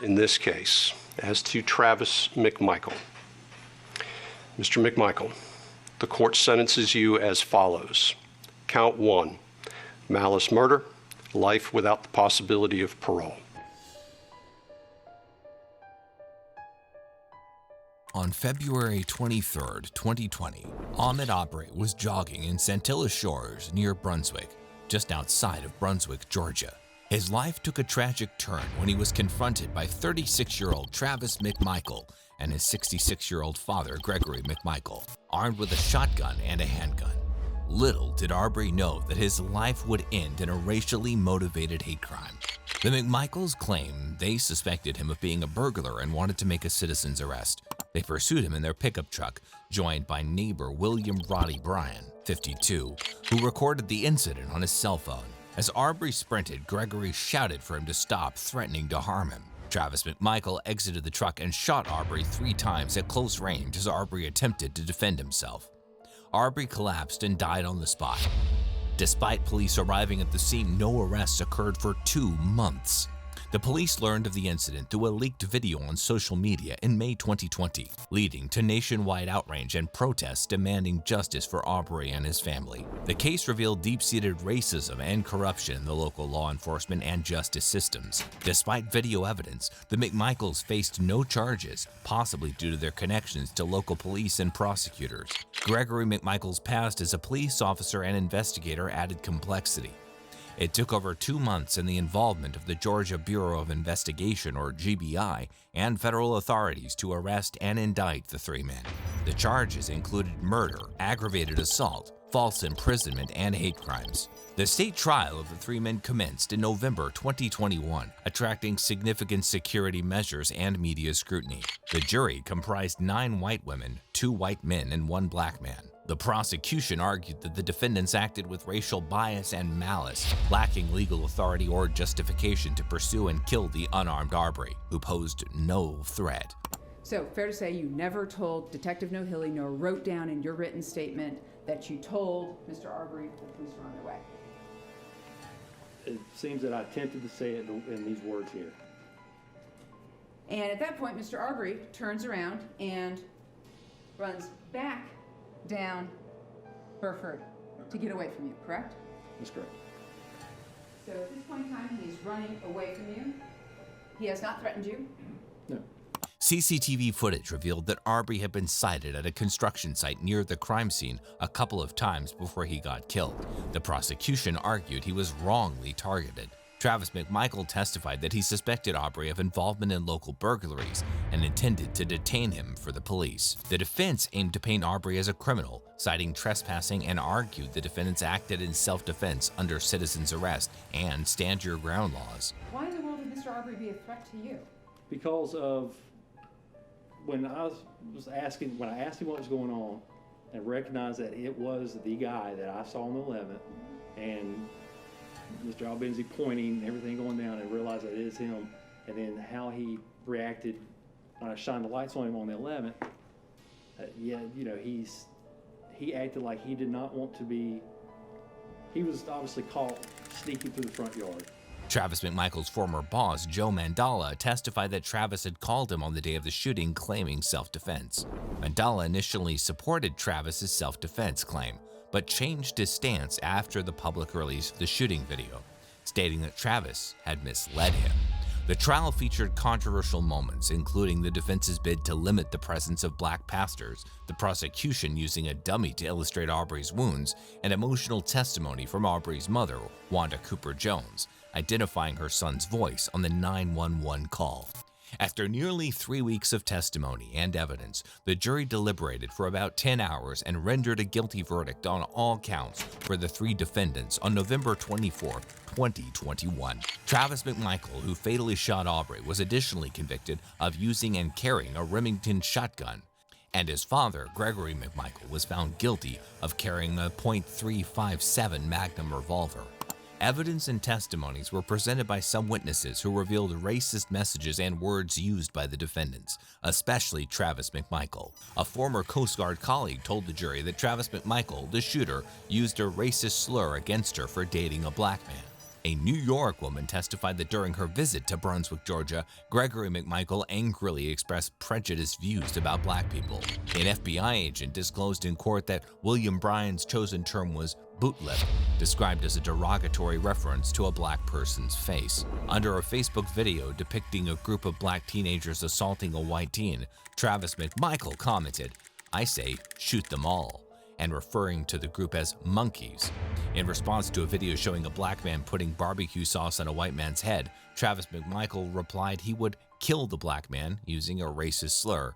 in this case as to Travis McMichael. Mr. McMichael, the court sentences you as follows. Count 1, malice murder, life without the possibility of parole. On February 23, 2020, Ahmaud Arbery was jogging in Santilla Shores near Brunswick, just outside of Brunswick, Georgia. His life took a tragic turn when he was confronted by 36-year-old Travis McMichael and his 66-year-old father, Gregory McMichael, armed with a shotgun and a handgun. Little did Arbery know that his life would end in a racially motivated hate crime. The McMichaels claim they suspected him of being a burglar and wanted to make a citizen's arrest. They pursued him in their pickup truck, joined by neighbor William Roddy Bryan, 52, who recorded the incident on his cell phone. As Arbery sprinted, Gregory shouted for him to stop, threatening to harm him. Travis McMichael exited the truck and shot Arbery 3 times at close range as Arbery attempted to defend himself. Arbery collapsed and died on the spot. Despite police arriving at the scene, no arrests occurred for 2 months. The police learned of the incident through a leaked video on social media in May 2020, leading to nationwide outrage and protests demanding justice for Arbery and his family. The case revealed deep-seated racism and corruption in the local law enforcement and justice systems. Despite video evidence, the McMichaels faced no charges, possibly due to their connections to local police and prosecutors. Gregory McMichael's past as a police officer and investigator added complexity. It took over 2 months and the involvement of the Georgia Bureau of Investigation, or GBI, and federal authorities to arrest and indict the 3 men. The charges included murder, aggravated assault, false imprisonment, and hate crimes. The state trial of the 3 men commenced in November 2021, attracting significant security measures and media scrutiny. The jury comprised 9 white women, 2 white men, and 1 black man. The prosecution argued that the defendants acted with racial bias and malice, lacking legal authority or justification to pursue and kill the unarmed Arbery, who posed no threat. So, fair to say you never told Detective Nohilly nor wrote down in your written statement that you told Mr. Arbery the police were on their way? It seems that I attempted to say it in these words here. And at that point, Mr. Arbery turns around and runs back down Burford to get away from you, correct? That's correct. So at this point in time, he's running away from you. He has not threatened you? No. CCTV footage revealed that Arbery had been sighted at a construction site near the crime scene a couple of times before he got killed. The prosecution argued he was wrongly targeted. Travis McMichael testified that he suspected Arbery of involvement in local burglaries and intended to detain him for the police. The defense aimed to paint Arbery as a criminal, citing trespassing, and argued the defendants acted in self-defense under citizen's arrest and stand-your-ground laws. Why in the world would Mr. Arbery be a threat to you? Because of when I asked him what was going on and recognized that it was the guy that I saw on the 11th, and Mr. Albenzi pointing, everything going down, and realized that it is him, and then how he reacted when I shined the lights on him on the 11th. He acted like he did not want to be. He was obviously caught sneaking through the front yard. Travis McMichael's former boss, Joe Mandala, testified that Travis had called him on the day of the shooting claiming self-defense. Mandala initially supported Travis's self-defense claim, but changed his stance after the public release of the shooting video, stating that Travis had misled him. The trial featured controversial moments, including the defense's bid to limit the presence of black pastors, the prosecution using a dummy to illustrate Arbery's wounds, and emotional testimony from Arbery's mother, Wanda Cooper Jones, identifying her son's voice on the 911 call. After nearly 3 weeks of testimony and evidence, the jury deliberated for about 10 hours and rendered a guilty verdict on all counts for the 3 defendants on November 24, 2021. Travis McMichael, who fatally shot Arbery, was additionally convicted of using and carrying a Remington shotgun, and his father, Gregory McMichael, was found guilty of carrying a .357 Magnum revolver. Evidence and testimonies were presented by some witnesses who revealed racist messages and words used by the defendants, especially Travis McMichael. A former Coast Guard colleague told the jury that Travis McMichael, the shooter, used a racist slur against her for dating a black man. A New York woman testified that during her visit to Brunswick, Georgia, Gregory McMichael angrily expressed prejudiced views about black people. An FBI agent disclosed in court that William Bryan's chosen term was bootlip, described as a derogatory reference to a black person's face. Under a Facebook video depicting a group of black teenagers assaulting a white teen, Travis McMichael commented, "I say, shoot them all," and referring to the group as monkeys. In response to a video showing a black man putting barbecue sauce on a white man's head, Travis McMichael replied he would kill the black man using a racist slur.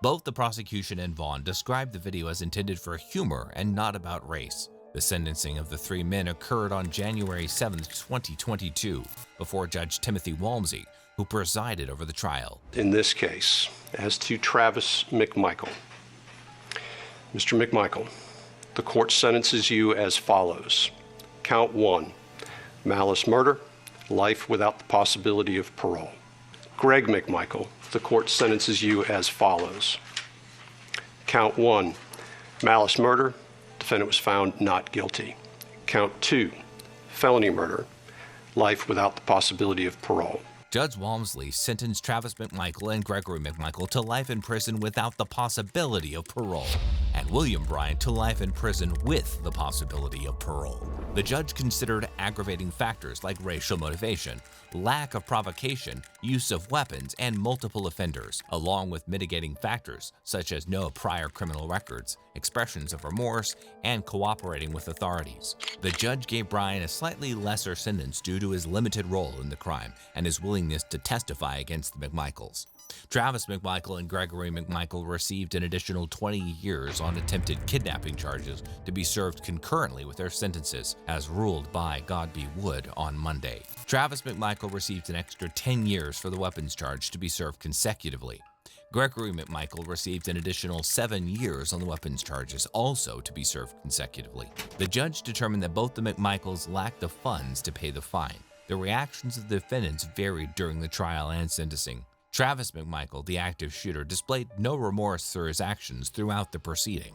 Both the prosecution and Vaughn described the video as intended for humor and not about race. The sentencing of the three men occurred on January 7, 2022, before Judge Timothy Walmsley, who presided over the trial. In this case, as to Travis McMichael, Mr. McMichael, the court sentences you as follows. Count 1, malice murder, life without the possibility of parole. Greg McMichael, the court sentences you as follows. Count 1, malice murder, defendant was found not guilty. Count 2, felony murder, life without the possibility of parole. Judge Walmsley sentenced Travis McMichael and Gregory McMichael to life in prison without the possibility of parole, and William Bryan to life in prison with the possibility of parole. The judge considered aggravating factors like racial motivation, lack of provocation, use of weapons, and multiple offenders, along with mitigating factors such as no prior criminal records, expressions of remorse, and cooperating with authorities. The judge gave Bryan a slightly lesser sentence due to his limited role in the crime and his willingness to testify against the McMichaels. Travis McMichael and Gregory McMichael received an additional 20 years on attempted kidnapping charges to be served concurrently with their sentences, as ruled by God B. Wood on Monday. Travis McMichael received an extra 10 years for the weapons charge to be served consecutively. Gregory McMichael received an additional 7 years on the weapons charges, also to be served consecutively. The judge determined that both the McMichaels lacked the funds to pay the fine. The reactions of the defendants varied during the trial and sentencing. Travis McMichael, the active shooter, displayed no remorse for his actions throughout the proceeding.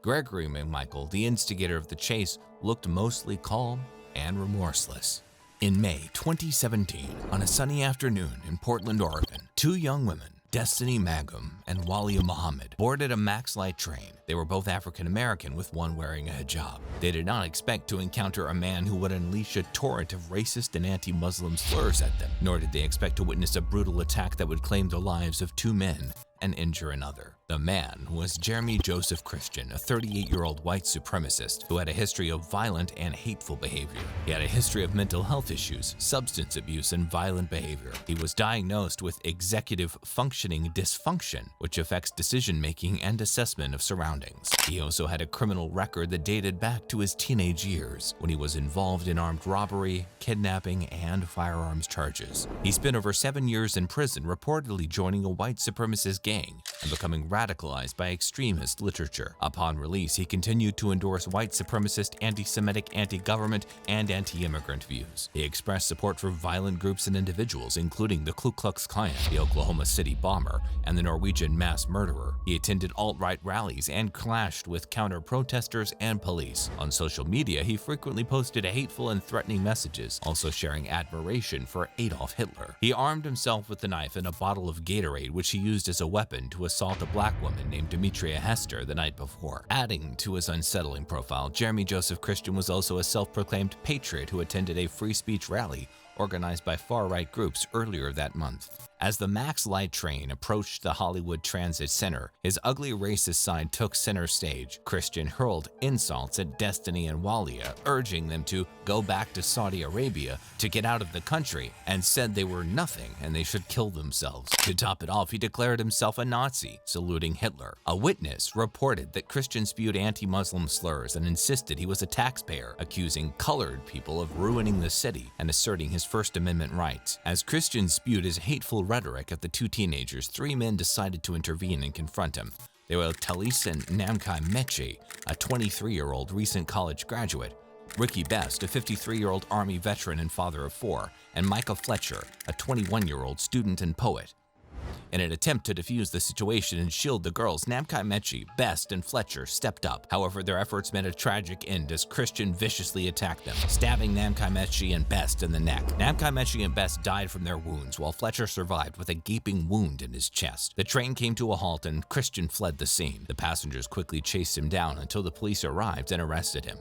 Gregory McMichael, the instigator of the chase, looked mostly calm and remorseless. In May 2017, on a sunny afternoon in Portland, Oregon, two young women, Destiny Magum and Walia Muhammad, boarded a Max Light train. They were both African American, with one wearing a hijab. They did not expect to encounter a man who would unleash a torrent of racist and anti-Muslim slurs at them, nor did they expect to witness a brutal attack that would claim the lives of two men and injure another. The man was Jeremy Joseph Christian, a 38-year-old white supremacist who had a history of violent and hateful behavior. He had a history of mental health issues, substance abuse, and violent behavior. He was diagnosed with executive functioning dysfunction, which affects decision-making and assessment of surroundings. He also had a criminal record that dated back to his teenage years, when he was involved in armed robbery, kidnapping, and firearms charges. He spent over 7 years in prison, reportedly joining a white supremacist gang and becoming radicalized by extremist literature. Upon release, he continued to endorse white supremacist, anti-Semitic, anti-government, and anti-immigrant views. He expressed support for violent groups and individuals, including the Ku Klux Klan, the Oklahoma City bomber, and the Norwegian mass murderer. He attended alt-right rallies and clashed with counter-protesters and police. On social media, he frequently posted hateful and threatening messages, also sharing admiration for Adolf Hitler. He armed himself with a knife and a bottle of Gatorade, which he used as a weapon to assault a black woman named Demetria Hester the night before. Adding to his unsettling profile, Jeremy Joseph Christian was also a self-proclaimed patriot who attended a free speech rally organized by far-right groups earlier that month. As the Max Light train approached the Hollywood Transit Center, his ugly racist side took center stage. Christian hurled insults at Destiny and Walia, urging them to go back to Saudi Arabia, to get out of the country, and said they were nothing and they should kill themselves. To top it off, he declared himself a Nazi, saluting Hitler. A witness reported that Christian spewed anti-Muslim slurs and insisted he was a taxpayer, accusing colored people of ruining the city and asserting his First Amendment rights. As Christian spewed his hateful rhetoric at the two teenagers, three men decided to intervene and confront him. They were Talisan Namkai Meche, a 23-year-old recent college graduate, Ricky Best, a 53-year-old Army veteran and father of four, and Micah Fletcher, a 21-year-old student and poet. In an attempt to defuse the situation and shield the girls, Namkai Mechi, Best, and Fletcher stepped up. However, their efforts met a tragic end as Christian viciously attacked them, stabbing Namkai Mechi and Best in the neck. Namkai Mechi and Best died from their wounds, while Fletcher survived with a gaping wound in his chest. The train came to a halt and Christian fled the scene. The passengers quickly chased him down until the police arrived and arrested him.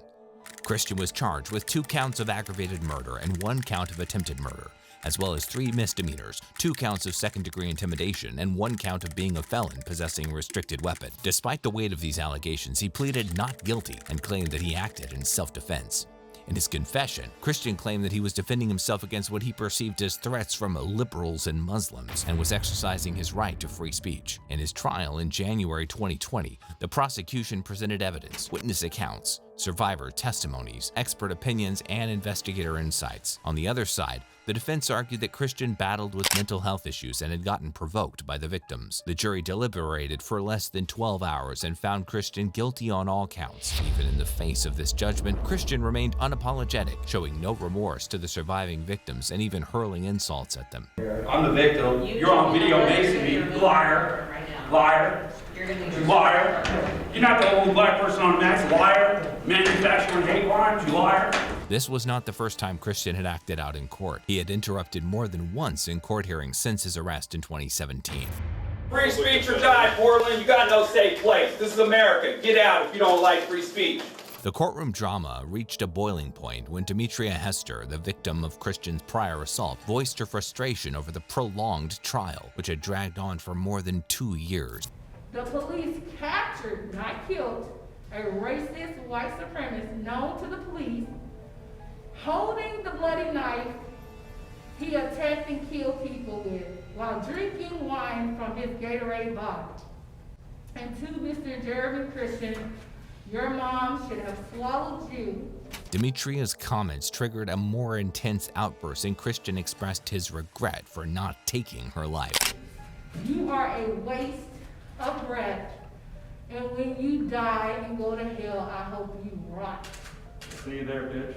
Christian was charged with 2 counts of aggravated murder and 1 count of attempted murder, as well as 3 misdemeanors, 2 counts of second-degree intimidation, and 1 count of being a felon possessing a restricted weapon. Despite the weight of these allegations, he pleaded not guilty and claimed that he acted in self-defense. In his confession, Christian claimed that he was defending himself against what he perceived as threats from liberals and Muslims and was exercising his right to free speech. In his trial in January 2020, the prosecution presented evidence, witness accounts, survivor testimonies, expert opinions, and investigator insights. On the other side, the defense argued that Christian battled with mental health issues and had gotten provoked by the victims. The jury deliberated for less than 12 hours and found Christian guilty on all counts. Even in the face of this judgment, Christian remained unapologetic, showing no remorse to the surviving victims and even hurling insults at them. I'm the victim. You're on video macing me. Liar. Liar. You liar. You're not the only black person on Max. Liar. Manufacturing hate crimes. You liar. This was not the first time Christian had acted out in court. He had interrupted more than once in court hearings since his arrest in 2017. Free speech or die, Portland. You got no safe place. This is America. Get out if you don't like free speech. The courtroom drama reached a boiling point when Demetria Hester, the victim of Christian's prior assault, voiced her frustration over the prolonged trial, which had dragged on for more than 2 years. The police captured, not killed, a racist white supremacist known to the police. Holding the bloody knife he attacked and killed people with while drinking wine from his Gatorade bottle. And to Mr. Jeremy Christian, your mom should have swallowed you. Demetria's comments triggered a more intense outburst, and Christian expressed his regret for not taking her life. You are a waste of breath, and when you die and go to hell, I hope you rot. See you there, bitch.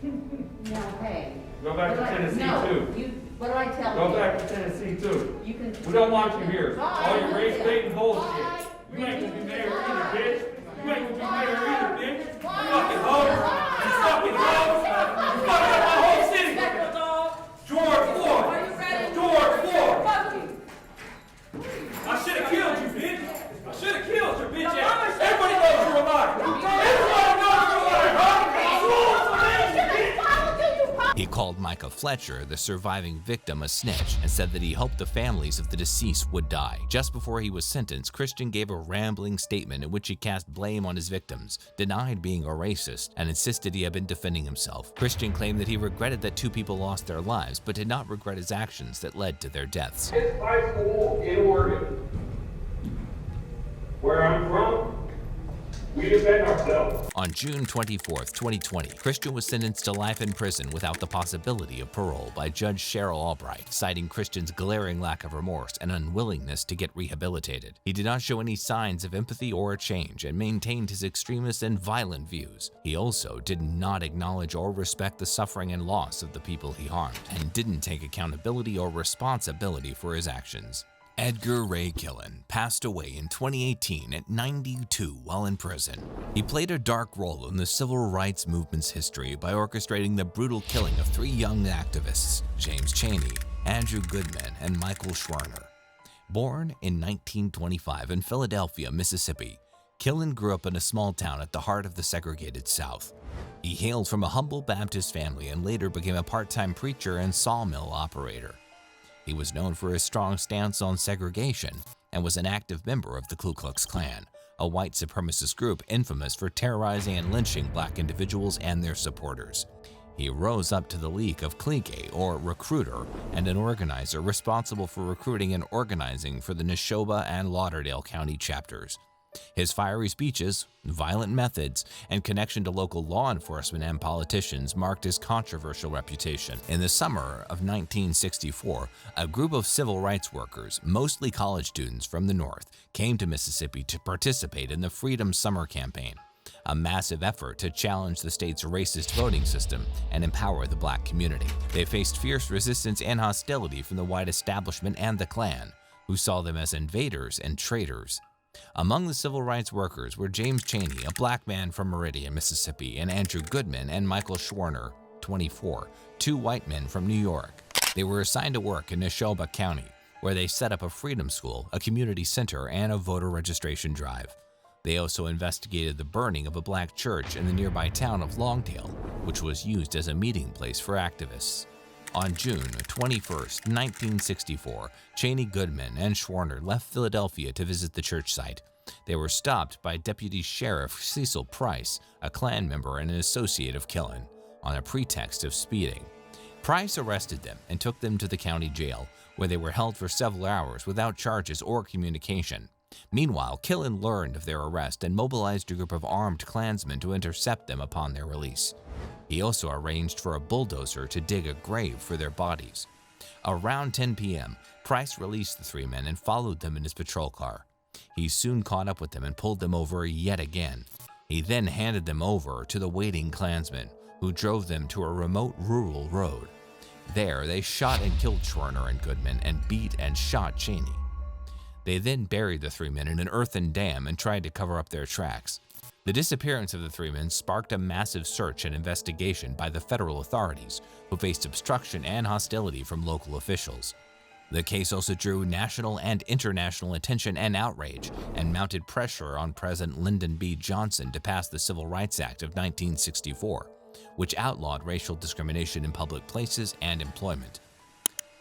No, hey. Go back to Tennessee, too. What do I tell you? Go back to Tennessee, too. You can. We don't want you here. Bye. All your race baiting bullshit. Bye. You ain't gonna be mayor either, bitch. You ain't gonna be mayor either, bitch. You Bye. fucking hoe. You fucking hoe. You fucking up my whole city. George Floyd. George Floyd. I should have killed you, bitch. I should have killed your bitch ass. Everybody knows you're a liar. Everybody knows you're a liar, huh? He called Micah Fletcher, the surviving victim, a snitch and said that he hoped the families of the deceased would die. Just before he was sentenced, Christian gave a rambling statement in which he cast blame on his victims, denied being a racist, and insisted he had been defending himself. Christian claimed that he regretted that 2 people lost their lives, but did not regret his actions that led to their deaths. It's high school in Oregon, where I'm from. We defend ourselves. On June 24, 2020, Christian was sentenced to life in prison without the possibility of parole by Judge Cheryl Albright, citing Christian's glaring lack of remorse and unwillingness to get rehabilitated. He did not show any signs of empathy or change and maintained his extremist and violent views. He also did not acknowledge or respect the suffering and loss of the people he harmed, and didn't take accountability or responsibility for his actions. Edgar Ray Killen passed away in 2018 at 92 while in prison. He played a dark role in the civil rights movement's history by orchestrating the brutal killing of 3 young activists, James Chaney, Andrew Goodman, and Michael Schwerner. Born in 1925 in Philadelphia, Mississippi, Killen grew up in a small town at the heart of the segregated South. He hailed from a humble Baptist family and later became a part-time preacher and sawmill operator. He was known for his strong stance on segregation and was an active member of the Ku Klux Klan, a white supremacist group infamous for terrorizing and lynching black individuals and their supporters. He rose up to the league of clique, or recruiter, and an organizer responsible for recruiting and organizing for the Neshoba and Lauderdale County chapters. His fiery speeches, violent methods, and connection to local law enforcement and politicians marked his controversial reputation. In the summer of 1964, a group of civil rights workers, mostly college students from the North, came to Mississippi to participate in the Freedom Summer Campaign, a massive effort to challenge the state's racist voting system and empower the black community. They faced fierce resistance and hostility from the white establishment and the Klan, who saw them as invaders and traitors. Among the civil rights workers were James Chaney, a black man from Meridian, Mississippi, and Andrew Goodman and Michael Schwerner, 24, two white men from New York. They were assigned to work in Neshoba County, where they set up a freedom school, a community center, and a voter registration drive. They also investigated the burning of a black church in the nearby town of Longtail, which was used as a meeting place for activists. On June 21, 1964, Chaney, Goodman, and Schwerner left Philadelphia to visit the church site. They were stopped by Deputy Sheriff Cecil Price, a Klan member and an associate of Killen, on a pretext of speeding. Price arrested them and took them to the county jail, where they were held for several hours without charges or communication. Meanwhile, Killen learned of their arrest and mobilized a group of armed Klansmen to intercept them upon their release. He also arranged for a bulldozer to dig a grave for their bodies. Around 10 p.m., Price released the three men and followed them in his patrol car. He soon caught up with them and pulled them over yet again. He then handed them over to the waiting Klansmen, who drove them to a remote rural road. There, they shot and killed Schwerner and Goodman and beat and shot Chaney. They then buried the three men in an earthen dam and tried to cover up their tracks. The disappearance of the three men sparked a massive search and investigation by the federal authorities, who faced obstruction and hostility from local officials. The case also drew national and international attention and outrage, and mounted pressure on President Lyndon B. Johnson to pass the Civil Rights Act of 1964, which outlawed racial discrimination in public places and employment.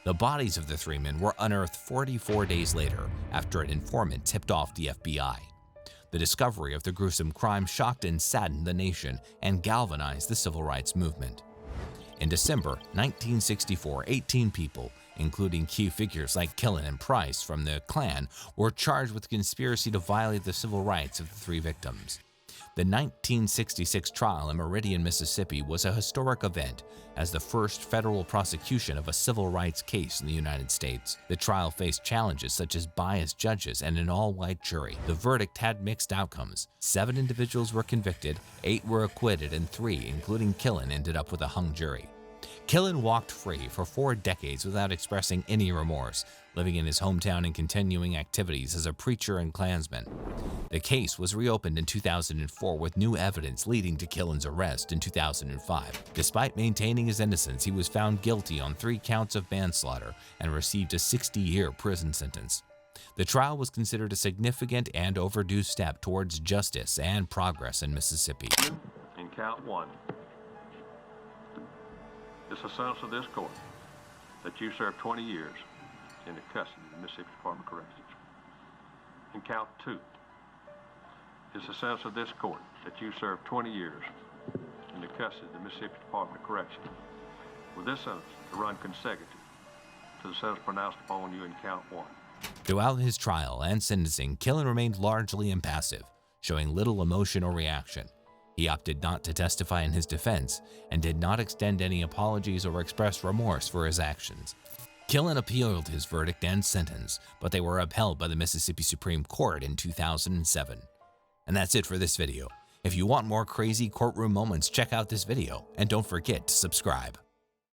The bodies of the three men were unearthed 44 days later after an informant tipped off the FBI. The discovery of the gruesome crime shocked and saddened the nation and galvanized the civil rights movement. In December 1964, 18 people, including key figures like Killen and Price from the Klan, were charged with conspiracy to violate the civil rights of the three victims. The 1966 trial in Meridian, Mississippi was a historic event as the first federal prosecution of a civil rights case in the United States. The trial faced challenges such as biased judges and an all-white jury. The verdict had mixed outcomes. 7 individuals were convicted, 8 were acquitted, and 3, including Killen, ended up with a hung jury. Killen walked free for 4 decades without expressing any remorse, living in his hometown and continuing activities as a preacher and Klansman. The case was reopened in 2004 with new evidence leading to Killen's arrest in 2005. Despite maintaining his innocence, he was found guilty on 3 counts of manslaughter and received a 60-year prison sentence. The trial was considered a significant and overdue step towards justice and progress in Mississippi. In count 1, it's a sentence of this court that you serve 20 years in the custody of the Mississippi Department of Corrections. In count 2, it's a sentence of this court that you serve 20 years in the custody of the Mississippi Department of Corrections, with this sentence to run consecutive to the sentence pronounced upon you in count 1. Throughout his trial and sentencing, Killen remained largely impassive, showing little emotion or reaction. He opted not to testify in his defense and did not extend any apologies or express remorse for his actions. Killen appealed his verdict and sentence, but they were upheld by the Mississippi Supreme Court in 2007. And that's it for this video. If you want more crazy courtroom moments, check out this video and don't forget to subscribe.